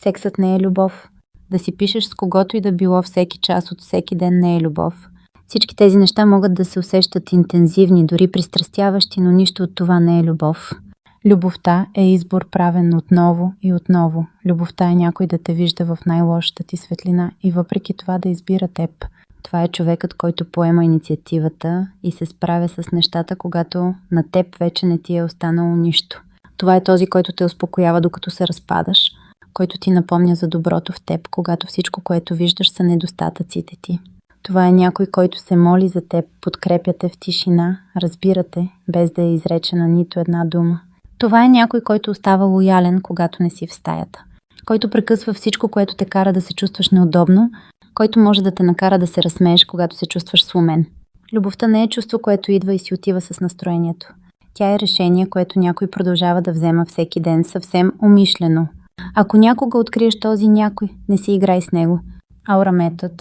Сексът не е любов. Да си пишеш с когото и да било всеки час от всеки ден не е любов. Всички тези неща могат да се усещат интензивни, дори пристрастяващи, но нищо от това не е любов. Любовта е избор правен отново и отново. Любовта е някой да те вижда в най-лошата ти светлина и въпреки това да избира теб. Това е човекът, който поема инициативата и се справя с нещата, когато на теб вече не ти е останало нищо. Това е този, който те успокоява докато се разпадаш, който ти напомня за доброто в теб, когато всичко, което виждаш, са недостатъците ти. Това е някой, който се моли за теб, подкрепя те в тишина, разбира те, без да е изречена нито една дума. Това е някой, който остава лоялен, когато не си в стаята. Който прекъсва всичко, което те кара да се чувстваш неудобно, който може да те накара да се разсмееш, когато се чувстваш сломен. Любовта не е чувство, което идва и си отива с настроението. Тя е решение, което някой продължава да взема всеки ден съвсем умишлено. Ако някога откриеш този някой, не си играй с него. Аура метод.